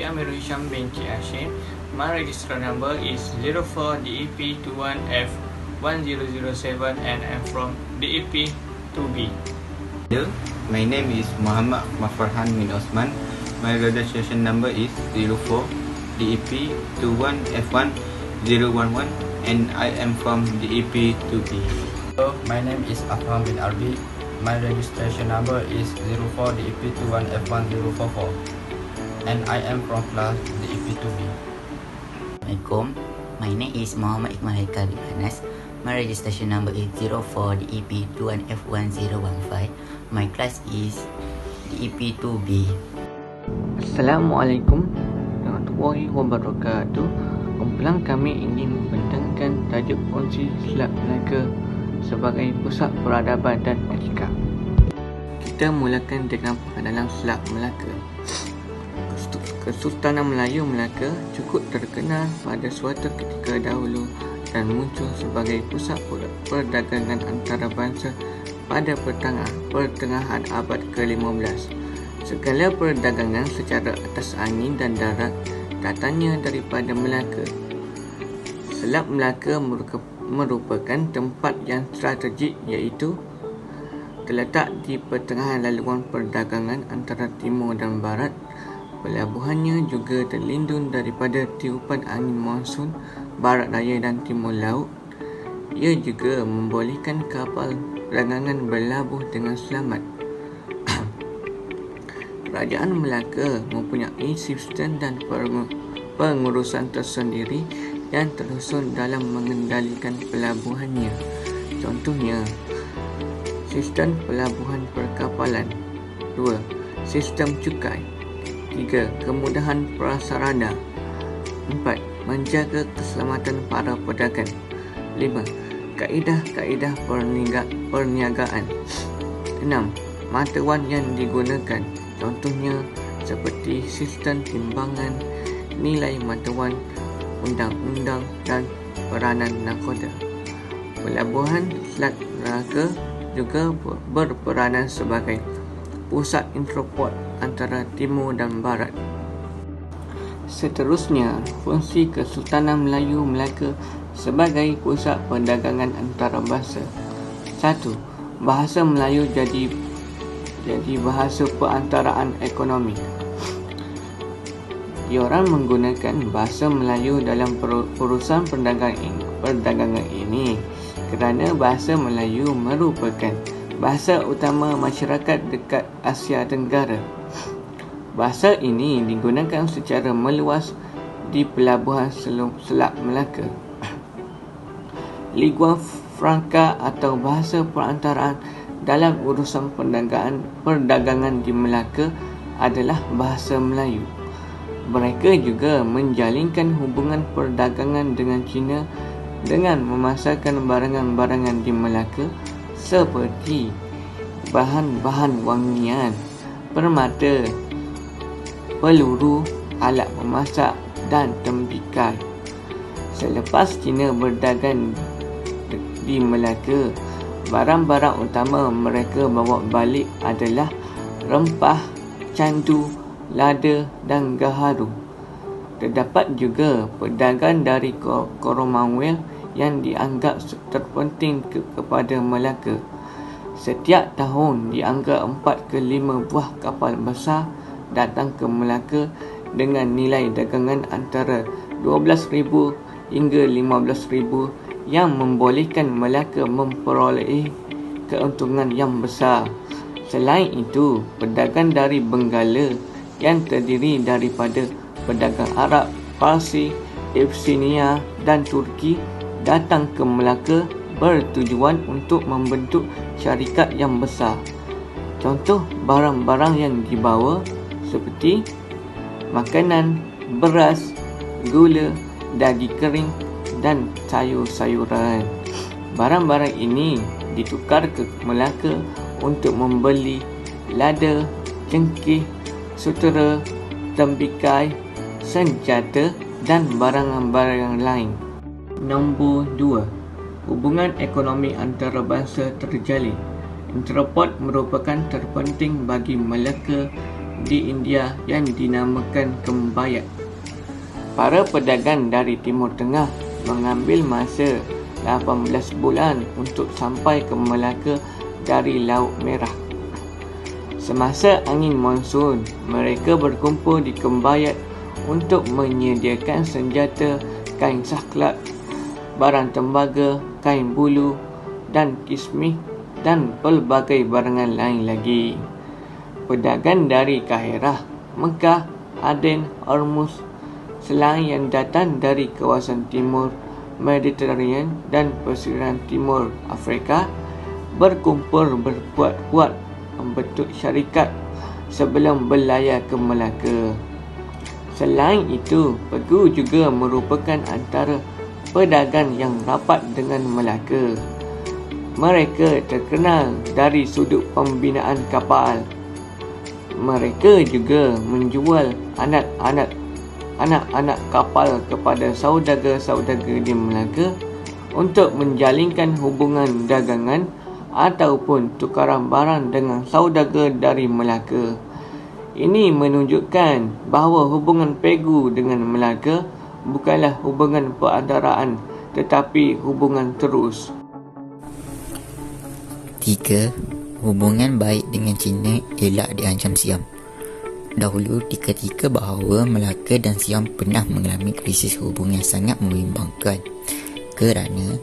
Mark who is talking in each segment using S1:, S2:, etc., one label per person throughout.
S1: Saya Amirul Hisham bin Cik Hashim. My register number is 04DEP21F1007 and I'm from DEP 2B.
S2: Hello, my name is Muhammad Mafarhan bin Osman. My registration number is 04DEP21F1011 and I am from DEP 2B.
S3: Hello, my name is Afham bin Arbi. My registration number is 04DEP21F1044 and I am from class DEP 2B.
S4: Assalamualaikum. My name is Muhammad Iqmal Haikal bin Anas. My registration number is 04DEP21F1015. My class is DEP 2B.
S1: Assalamualaikum warahmatullahi wabarakatuh. Kumpulan kami ingin membentangkan tajuk fungsi Selat Melaka sebagai pusat peradaban dan etika. Kita mulakan dengan pengenalan Selat Melaka. Kesultanan Melayu Melaka cukup terkenal pada suatu ketika dahulu dan muncul sebagai pusat perdagangan antarabangsa pada pertengahan abad ke-15. Segala perdagangan secara atas angin dan darat datangnya daripada Melaka. Selat Melaka merupakan tempat yang strategik, iaitu terletak di pertengahan laluan perdagangan antara timur dan barat. Pelabuhannya juga terlindung daripada tiupan angin monsun barat daya dan timur laut. Ia juga membolehkan kapal perdagangan berlabuh dengan selamat. Kerajaan Melaka mempunyai sistem dan pengurusan tersendiri yang tersusun dalam mengendalikan pelabuhannya. Contohnya, sistem pelabuhan perkapalan. 2. Sistem cukai. 3. Kemudahan prasarana. 4. Menjaga keselamatan para pedagang. 5. Kaedah-kaedah perniagaan. 6. Mata wang yang digunakan. Contohnya seperti sistem timbangan, nilai mata wang, undang-undang dan peranan nakoda. Pelabuhan Selat Melaka juga berperanan sebagai pusat interport antara timur dan barat. Seterusnya, fungsi Kesultanan Melayu Melaka sebagai pusat perdagangan antarabangsa. 1. Bahasa Melayu jadi bahasa perantaraan ekonomi. Diorang menggunakan bahasa Melayu dalam urusan perdagangan ini kerana bahasa Melayu merupakan bahasa utama masyarakat dekat Asia Tenggara. Bahasa ini digunakan secara meluas di pelabuhan Selat Melaka. Lingua franca atau bahasa perantaraan dalam urusan perdagangan di Melaka adalah bahasa Melayu. Mereka juga menjalinkan hubungan perdagangan dengan China dengan memasarkan barangan-barangan di Melaka seperti bahan-bahan wangian, permata, peluru, alat memasak dan tembikai. Selepas China berdagang di Melaka, barang-barang utama mereka bawa balik adalah rempah, candu, lada dan gaharu. Terdapat juga pedagang dari Coromandel yang dianggap terpenting kepada Melaka. Setiap tahun dianggap 4 ke 5 buah kapal besar datang ke Melaka dengan nilai dagangan antara 12,000 hingga 15,000 yang membolehkan Melaka memperoleh keuntungan yang besar. Selain itu, pedagang dari Benggala yang terdiri daripada pedagang Arab, Parsi, Abyssinia dan Turki datang ke Melaka bertujuan untuk membentuk syarikat yang besar. Contoh barang-barang yang dibawa seperti makanan, beras, gula, daging kering dan sayur-sayuran. Barang-barang ini ditukar ke Melaka untuk membeli lada, cengkeh, sutera, tembikai, senjata dan barang-barang lain. Nombor 2. Hubungan ekonomi antarabangsa terjalin. Interport merupakan terpenting bagi Melaka di India yang dinamakan Kembayat. Para pedagang dari Timur Tengah mengambil masa 18 bulan untuk sampai ke Melaka dari Laut Merah. Semasa angin monsun, mereka berkumpul di Kembayat untuk menyediakan senjata, kain saklat, barang tembaga, kain bulu dan kismis dan pelbagai barangan lain lagi. Pedagang dari Kahirah, Mekah, Aden, Hormuz, selain yang datang dari kawasan timur Mediterranean dan pesisir timur Afrika, berkumpul berkuat-kuat membentuk syarikat sebelum berlayar ke Melaka. Selain itu, Pegu juga merupakan antara pedagang yang rapat dengan Melaka. Mereka terkenal dari sudut pembinaan kapal. Mereka juga menjual anak-anak kapal kepada saudagar-saudagar di Melaka untuk menjalinkan hubungan dagangan ataupun tukaran barang dengan saudagar dari Melaka. Ini menunjukkan bahawa hubungan Pegu dengan Melaka bukanlah hubungan perantaraan tetapi hubungan terus.
S4: 3. Hubungan baik dengan China elak diancam Siam. Dahulu diketika bahawa Melaka dan Siam pernah mengalami krisis hubungan sangat membimbangkan kerana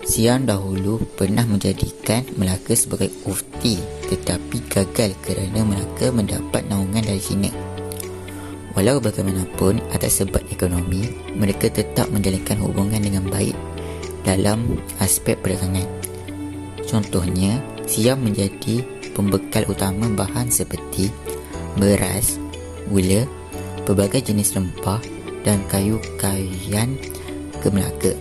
S4: Siam dahulu pernah menjadikan Melaka sebagai ufti tetapi gagal kerana Melaka mendapat naungan dari China. Walau bagaimanapun, atas sebab ekonomi, mereka tetap menjalinkan hubungan dengan baik dalam aspek perdagangan. Contohnya, Siam menjadi pembekal utama bahan seperti beras, gula, pelbagai jenis rempah dan kayu-kayuan ke Melaka.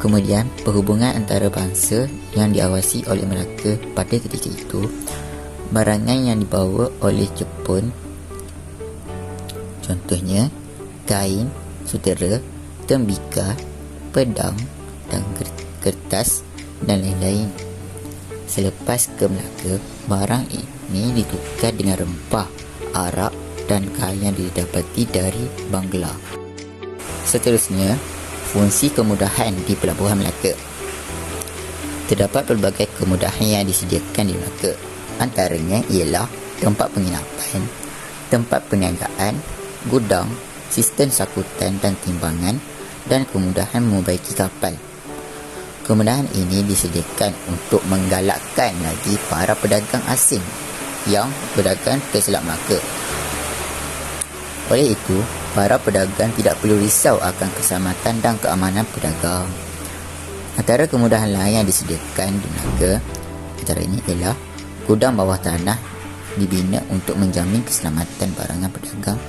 S4: Kemudian, perhubungan antara bangsa yang diawasi oleh Melaka pada ketika itu, barangan yang dibawa oleh Jepun, contohnya kain, sutera, tembikar, pedang dan kertas dan lain-lain. Selepas ke Melaka, barang ini ditukar dengan rempah, arak dan kain yang didapati dari Bangla. Seterusnya, fungsi kemudahan di Pelabuhan Melaka. Terdapat pelbagai kemudahan yang disediakan di Melaka. Antaranya ialah tempat penginapan, tempat perniagaan, gudang, sistem sakutan dan timbangan dan kemudahan membaiki kapal. Kemudahan ini disediakan untuk menggalakkan lagi para pedagang asing yang berdagang ke Selat Melaka. Oleh itu, para pedagang tidak perlu risau akan keselamatan dan keamanan pedagang. Antara kemudahan lain yang disediakan di Melaka antaranya ialah gudang bawah tanah dibina untuk menjamin keselamatan barangan pedagang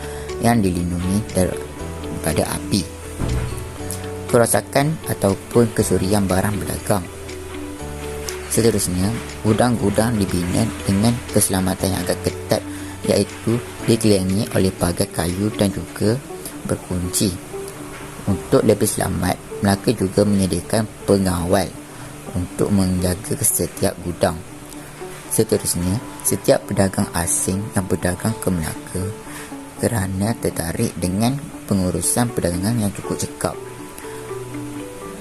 S4: yang dilindungi daripada api, kerosakan ataupun kesurian barang pedagang. Seterusnya, gudang-gudang dibina dengan keselamatan yang agak ketat, iaitu dikelilingi oleh pagar kayu dan juga berkunci. Untuk lebih selamat, Melaka juga menyediakan pengawal untuk menjaga setiap gudang. Seterusnya, setiap pedagang asing yang berdagang ke Melaka kerana tertarik dengan pengurusan perdagangan yang cukup cekap.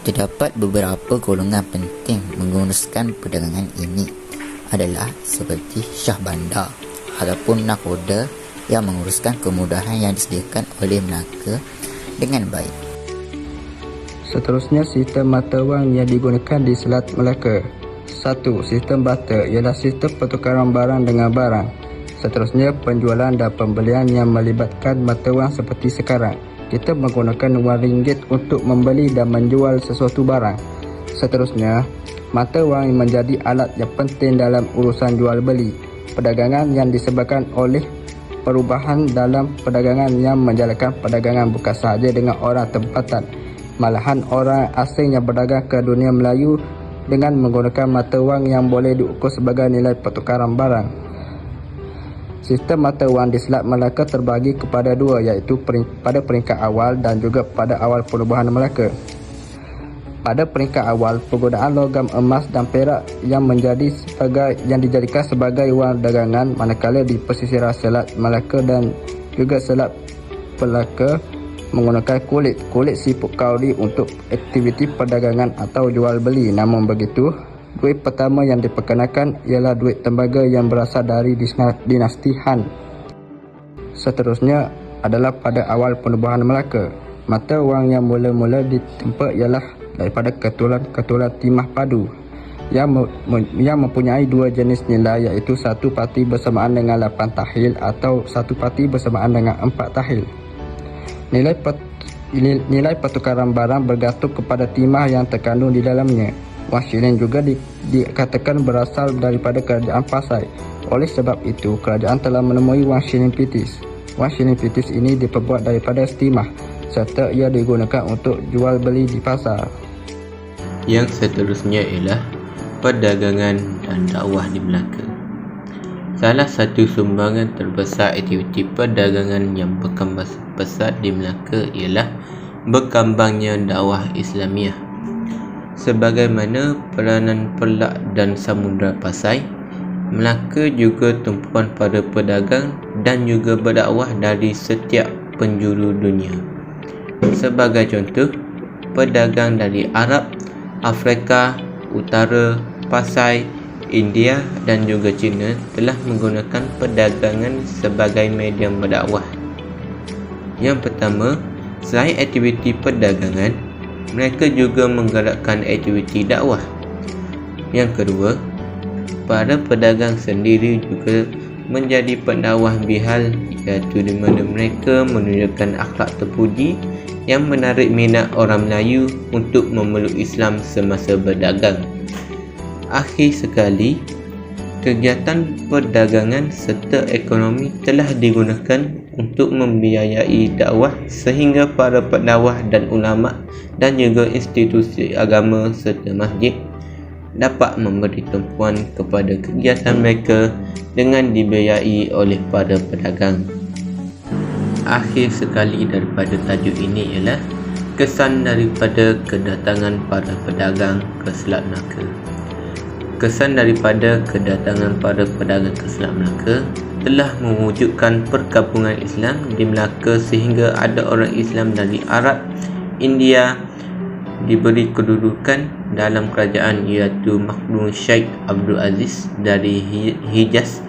S4: Terdapat beberapa golongan penting menguruskan perdagangan ini adalah seperti Syah Bandar ataupun Nakhoda yang menguruskan kemudahan yang disediakan oleh Melaka dengan baik.
S5: Seterusnya, sistem mata wang yang digunakan di Selat Melaka. 1. Sistem barter ialah sistem pertukaran barang dengan barang. Seterusnya, penjualan dan pembelian yang melibatkan mata wang seperti sekarang. Kita menggunakan wang ringgit untuk membeli dan menjual sesuatu barang. Seterusnya, mata wang menjadi alat yang penting dalam urusan jual beli. Perdagangan yang disebabkan oleh perubahan dalam perdagangan yang menjalankan perdagangan bukan sahaja dengan orang tempatan, malahan orang asing yang berdagang ke dunia Melayu dengan menggunakan mata wang yang boleh diukur sebagai nilai pertukaran barang. Sistem mata wang di Selat Melaka terbagi kepada dua, iaitu pada peringkat awal dan juga pada awal penubuhan Melaka. Pada peringkat awal, penggunaan logam emas dan perak yang dijadikan sebagai wang dagangan, manakala di pesisir Selat Melaka dan juga Selat Melaka menggunakan kulit siput kauri untuk aktiviti perdagangan atau jual beli. Namun begitu, duit pertama yang diperkenalkan ialah duit tembaga yang berasal dari dinasti Han. Seterusnya adalah pada awal penubuhan Melaka. Mata wang yang mula-mula ditempa ialah daripada ketulan timah padu yang mempunyai dua jenis nilai, iaitu satu parti bersamaan dengan 8 tahil atau satu parti bersamaan dengan 4 tahil. Nilai pertukaran barang bergantung kepada timah yang terkandung di dalamnya. Wang shilling juga dikatakan berasal daripada kerajaan Pasai. Oleh sebab itu, kerajaan telah menemui wang shilling British. Wang shilling British ini diperbuat daripada timah serta ia digunakan untuk jual beli di pasar.
S6: Yang seterusnya ialah perdagangan dan dakwah di Melaka. Salah satu sumbangan terbesar aktiviti perdagangan yang berkembang pesat di Melaka ialah berkembangnya dakwah Islamiah. Sebagaimana peranan Perak dan Samudra Pasai, Melaka juga tumpuan pada pedagang dan juga berdakwah dari setiap penjuru dunia. Sebagai contoh, pedagang dari Arab, Afrika Utara, Pasai, India dan juga China telah menggunakan perdagangan sebagai medium berdakwah. Yang pertama, selain aktiviti perdagangan, mereka juga menggerakkan aktiviti dakwah. Yang kedua, para pedagang sendiri juga menjadi pendakwah bihal, iaitu di mana mereka menunjukkan akhlak terpuji yang menarik minat orang Melayu untuk memeluk Islam semasa berdagang. Akhir sekali, kegiatan perdagangan serta ekonomi telah digunakan untuk membiayai dakwah sehingga para pendakwah dan ulama dan juga institusi agama serta masjid dapat memberi tumpuan kepada kegiatan mereka dengan dibiayai oleh para pedagang. Akhir sekali daripada tajuk ini ialah kesan daripada kedatangan para pedagang ke Selat Melaka. Kesan daripada kedatangan para pedagang ke Selat Melaka telah mewujudkan perkabungan Islam di Melaka sehingga ada orang Islam dari Arab, India diberi kedudukan dalam kerajaan, iaitu Makhdum Syekh Abdul Aziz dari Hijaz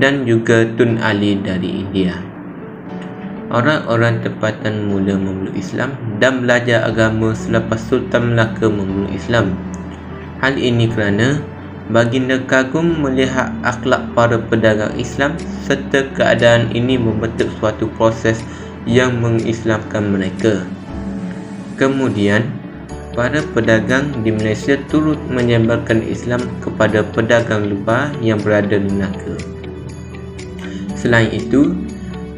S6: dan juga Tun Ali dari India. Orang-orang tempatan mula memeluk Islam dan belajar agama selepas Sultan Melaka memeluk Islam. Hal ini kerana baginda kagum melihat akhlak para pedagang Islam serta keadaan ini membentuk suatu proses yang mengislamkan mereka. Kemudian, para pedagang di Malaysia turut menyebarkan Islam kepada pedagang luar yang berada di Melaka. Selain itu,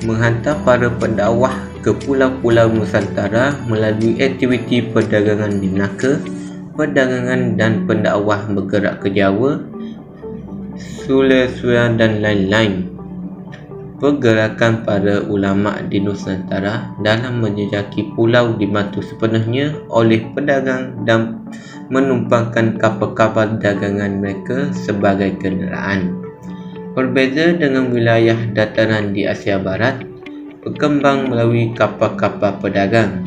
S6: menghantar para pendakwah ke pulau-pulau Nusantara melalui aktiviti perdagangan di Melaka, perdagangan dan pendakwah bergerak ke Jawa, Sulawesi dan lain-lain. Pergerakan para ulama di Nusantara dalam menjejaki pulau dibantu sepenuhnya oleh pedagang dan menumpangkan kapal-kapal dagangan mereka sebagai kenderaan. Berbeza dengan wilayah dataran di Asia Barat, berkembang melalui kapal-kapal pedagang.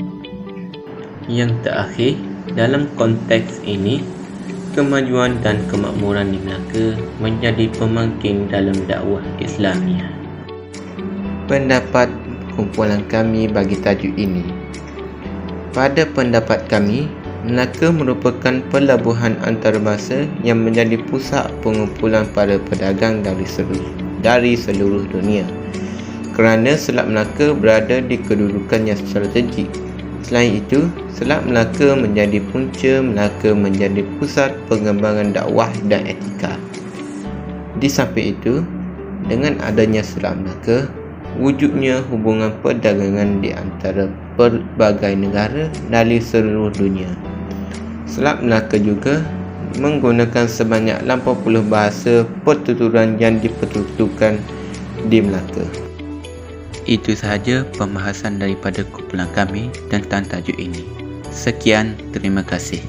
S6: Yang terakhir, dalam konteks ini, kemajuan dan kemakmuran di Melaka menjadi pemangkin dalam dakwah Islamiah. Pendapat kumpulan kami bagi tajuk ini. Pada pendapat kami, Melaka merupakan pelabuhan antarabangsa yang menjadi pusat pengumpulan para pedagang dari seluruh dunia. Kerana Selat Melaka berada di kedudukan yang strategik. Selain itu, Selat Melaka menjadi punca Melaka menjadi pusat pengembangan dakwah dan etika. Di samping itu, dengan adanya Selat Melaka, wujudnya hubungan perdagangan di antara berbagai negara dari seluruh dunia. Selat Melaka juga menggunakan sebanyak 80 bahasa pertuturan yang dipertuturkan di Melaka. Itu sahaja pembahasan daripada kumpulan kami tentang tajuk ini. Sekian, terima kasih.